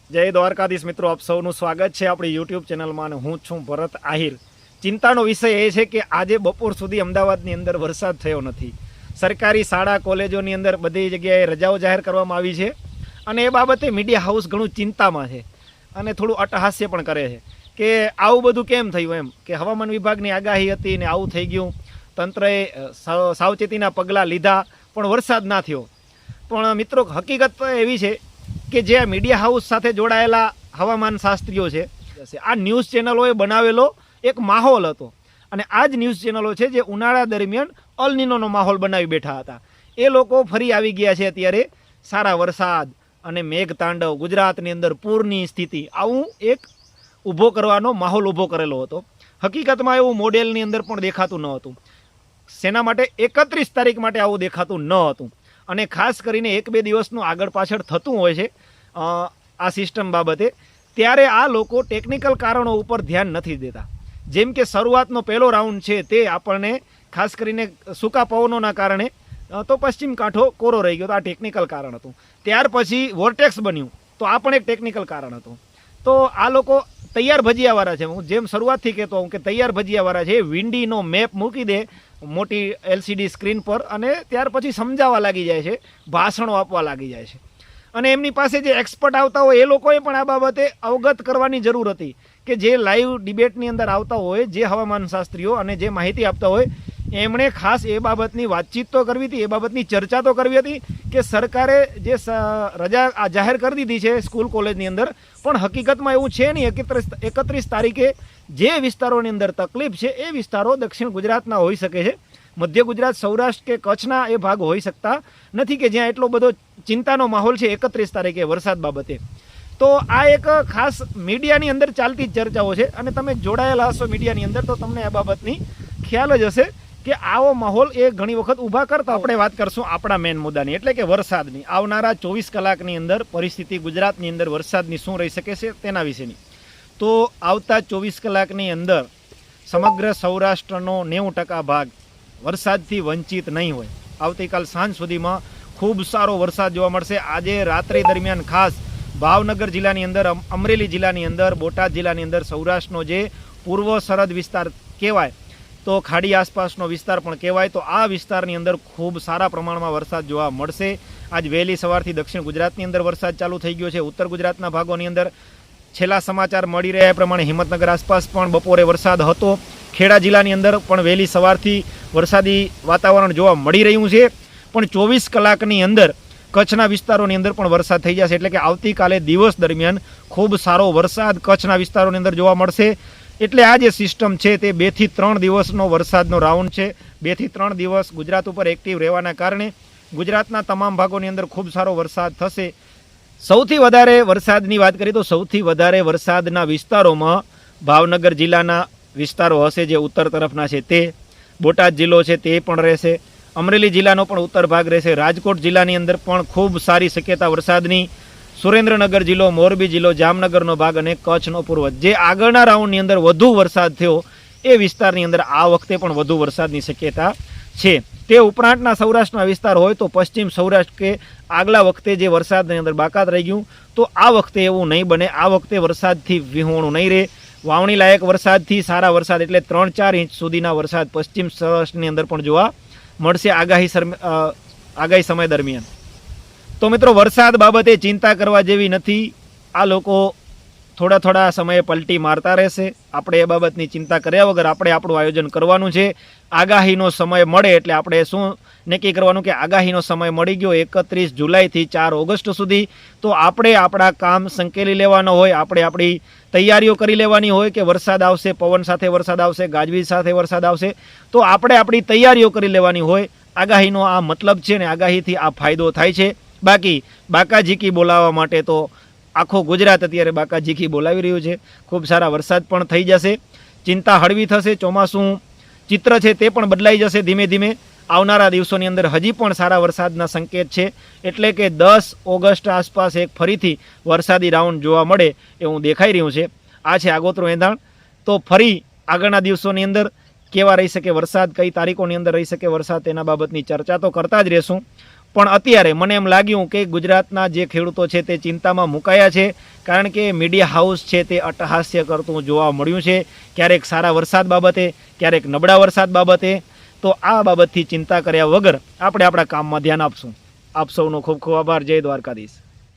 જય દ્વારકાધીશ મિત્રો, આપ સૌનું સ્વાગત છે આપણી યુટ્યુબ ચેનલમાં અને હું છું ભરત આહિર। ચિંતાનો વિષય એ છે કે આજે બપોર સુધી અમદાવાદની અંદર વરસાદ થયો નથી। સરકારી શાળા કોલેજોની અંદર બધી જગ્યાએ રજાઓ જાહેર કરવામાં આવી છે અને એ બાબતે મીડિયા હાઉસ ઘણું ચિંતામાં છે અને થોડું અટ્ટહાસ્ય પણ કરે છે કે આવું બધું કેમ થયું એમ, કે હવામાન વિભાગની આગાહી હતી ને આવું થઈ ગયું, તંત્રએ સાવચેતીના પગલાં લીધા પણ વરસાદ ના થયો। પણ મિત્રો, હકીકત તો એવી છે કે જે આ મીડિયા હાઉસ સાથે જોડાયેલા હવામાન શાસ્ત્રીઓ છે, આ ન્યૂઝ ચેનલોએ બનાવેલો એક માહોલ હતો અને આ જ ન્યૂઝ ચેનલો છે જે ઉનાળા દરમિયાન અલ નીનોનો માહોલ બનાવી બેઠા હતા। એ લોકો ફરી આવી ગયા છે અત્યારે સારા વરસાદ અને મેઘ તાંડવ, ગુજરાતની અંદર પૂરની સ્થિતિ, આવું એક ઊભો કરવાનો માહોલ ઊભો કરેલો હતો। હકીકતમાં એવું મોડેલની અંદર પણ દેખાતું ન હતું। શેના માટે? 31 તારીખ માટે આવું દેખાતું ન હતું અને ખાસ કરીને 1-2 દિવસનું આગળ પાછળ થતું હોય છે આ સિસ્ટમ બાબતે, ત્યારે આ લોકો ટેકનિકલ કારણો ઉપર ધ્યાન નથી દેતા। જેમ કે શરૂઆતનો પહેલો રાઉન્ડ છે તે આપણને ખાસ કરીને સૂકા પવનોના કારણે તો પશ્ચિમ કાંઠો કોરો રહી ગયો, તો આ ટેકનિકલ કારણ હતું। ત્યાર પછી વોર્ટેક્સ બન્યું, તો આ પણ એક ટેકનિકલ કારણ હતું। તો આ લોકો તૈયાર ભજીયાવાળા છે, હું જેમ શરૂઆતથી કહેતો હું કે તૈયાર ભજીયાવાળા છે। વિન્ડીનો મેપ મૂકી દે મોટી LCD સ્ક્રીન પર અને ત્યાર પછી સમજાવવા લાગી જાય છે, ભાષણો આપવા લાગી જાય છે અને એમની પાસે જે એક્સપર્ટ આવતા હોય એ લોકોએ પણ આ બાબતે અવગત કરવાની જરૂર હતી કે જે લાઈવ ડિબેટની અંદર આવતા હોય, જે હવામાન શાસ્ત્રીઓ અને જે માહિતી આપતા હોય, એમણે ખાસ એ બાબતની વાતચીત તો કરવી હતી, એ બાબતની ચર્ચા તો કરવી હતી કે સરકારે જે રજા જાહેર કરી દીધી છે સ્કૂલ કોલેજની અંદર, પણ હકીકતમાં એવું છે નહીં। 31 તારીખે જે વિસ્તારોની અંદર તકલીફ છે એ વિસ્તારો દક્ષિણ ગુજરાતના હોઈ શકે છે, મધ્ય ગુજરાત, સૌરાષ્ટ્ર કે કચ્છના એ ભાગ હોઈ શકતા નથી કે જ્યાં એટલો બધો ચિંતાનો માહોલ છે 31 તારીખે વરસાદ બાબતે। તો આ એક ખાસ મીડિયાની અંદર ચાલતી ચર્ચાઓ છે અને તમે જોડાયેલા હશો મીડિયાની અંદર તો તમને આ બાબતની ખ્યાલ જ હશે કે આવો માહોલ એ ઘણી વખત ઊભા કરતા। આપણે વાત કરશું આપણા મેઇન મુદ્દાની, એટલે કે વરસાદની। આવનારા 24 કલાકની અંદર પરિસ્થિતિ ગુજરાતની અંદર વરસાદની શું રહી શકે છે તેના વિશેની। તો આવતા 24 કલાકની અંદર સમગ્ર સૌરાષ્ટ્રનો 90% ભાગ વરસાદથી વંચિત નહીં હોય। આવતીકાલ સાંજ સુધીમાં ખૂબ સારો વરસાદ જોવા મળશે। આજે રાત્રિ દરમિયાન ખાસ ભાવનગર જિલ્લાની અંદર, અમરેલી જિલ્લાની અંદર, બોટાદ જિલ્લાની અંદર સૌરાષ્ટ્રનો જે પૂર્વ સરહદ વિસ્તાર કહેવાય, તો ખાડી આસપાસનો વિસ્તાર પણ કહેવાય, તો આ વિસ્તારની અંદર ખૂબ સારા પ્રમાણમાં વરસાદ જોવા મળશે। આજ વહેલી સવારથી દક્ષિણ ગુજરાતની અંદર વરસાદ ચાલુ થઈ ગયો છે। ઉત્તર ગુજરાતના ભાગોની અંદર છેલ્લા સમાચાર મળી રહ્યા પ્રમાણે હિંમતનગર આસપાસ પણ બપોરે વરસાદ હતો। ખેડા જિલ્લાની અંદર પણ વહેલી સવારથી વરસાદી વાતાવરણ જોવા મળી રહ્યું છે, પણ 24 કલાકની અંદર કચ્છના વિસ્તારોની અંદર પણ વરસાદ થઈ જશે। એટલે કે આવતીકાલે દિવસ દરમિયાન ખૂબ સારો વરસાદ કચ્છના વિસ્તારોની અંદર જોવા મળશે। એટલે આ જે સિસ્ટમ છે તે 2 થી 3 દિવસનો વરસાદનો રાઉન્ડ છે। 2 થી 3 દિવસ ગુજરાત ઉપર એક્ટિવ રહેવાના કારણે ગુજરાતના તમામ ભાગોની અંદર ખૂબ સારો વરસાદ થશે। સૌથી વધારે વરસાદની વાત કરીએ તો સૌથી વધારે વરસાદના વિસ્તારોમાં ભાવનગર જિલ્લાના વિસ્તારો હશે, જે ઉત્તર તરફના છે તે, બોટાદ જિલ્લો છે તે પણ રહેશે, અમરેલી જિલ્લાનો પણ ઉત્તર ભાગ રહેશે, રાજકોટ જિલ્લાની અંદર પણ ખૂબ સારી શક્યતા વરસાદની, સુરેન્દ્રનગર જિલ્લો, મોરબી જિલ્લો, જામનગરનો ભાગ અને કચ્છનો પૂર્વ, જે આગળના રાઉન્ડની અંદર વધુ વરસાદ થયો એ વિસ્તારની અંદર આ વખતે પણ વધુ વરસાદની શક્યતા છે। તે ઉપરાંતના સૌરાષ્ટ્રના વિસ્તાર હોય તો પશ્ચિમ સૌરાષ્ટ્ર કે આગલા વખતે જે વરસાદની અંદર બાકાત રહી ગયું, તો આ વખતે એવું નહીં બને। આ વખતે વરસાદથી વિહોણું નહીં રહે। વાવણી લાયક વરસાદથી સારા વરસાદ એટલે 3-4 ઇંચ સુધીના વરસાદ પશ્ચિમ સૌરાષ્ટ્રની અંદર પણ જોવા મળશે આગાહી સમય દરમિયાન। તો મિત્રો, વરસાદ બાબતે ચિંતા કરવા જેવી નથી। આ લોકો થોડા સમયે પલટી મારતા રહેશે। આપણે એ બાબતની ચિંતા કર્યા વગર આપણે આપણું આયોજન કરવાનું છે। આગાહીનો સમય મળે એટલે આપણે શું નક્કી કરવાનું કે આગાહીનો સમય મળી ગયો 31 જુલાઈથી 4 ઓગસ્ટ સુધી, તો આપણે આપણા કામ સંકેલી લેવાનો હોય, આપણે આપણી તૈયારીઓ કરી લેવાની હોય કે વરસાદ આવશે, પવન સાથે વરસાદ આવશે, ગાજવીજ સાથે વરસાદ આવશે, તો આપણે આપણી તૈયારીઓ કરી લેવાની હોય। આગાહીનો આ મતલબ છે ને આગાહીથી આ ફાયદો થાય છે। બાકી બાકાજીકી બોલાવવા માટે તો આખો ગુજરાત અત્યારે બાકાજીકી બોલાવી રહ્યું છે। ખૂબ સારા વરસાદ પણ થઈ જશે, ચિંતા હળવી થશે, ચોમાસું ચિત્ર છે તે પણ બદલાઈ જશે ધીમે ધીમે। આવનારા દિવસોની અંદર હજી પણ સારા વરસાદના સંકેત છે, એટલે કે 10 ઓગસ્ટ આસપાસ એક ફરીથી વરસાદી રાઉન્ડ જોવા મળે એવું દેખાઈ રહ્યું છે। આ છે આગોતરું એંધાણ। તો ફરી આગળના દિવસોની અંદર કેવા રહી શકે વરસાદ, કઈ તારીખોની અંદર રહી શકે વરસાદ, તેના બાબતની ચર્ચા તો કરતા જ રહેશું। પણ અત્યારે મને એમ લાગ્યું કે ગુજરાતના જે ખેડૂતો છે તે ચિંતામાં મુકાયા છે, કારણ કે મીડિયા હાઉસ છે તે અટ્ટહાસ્ય કરતું જોવા મળ્યું છે, ક્યારેક સારા વરસાદ બાબતે, ક્યારેક નબળા વરસાદ બાબતે. તો આ બાબતથી ચિંતા કર્યા વગર આપણે આપણા કામમાં ધ્યાન આપશું. આપ સૌનો ખૂબ ખૂબ આભાર. જય દ્વારકાધીશ.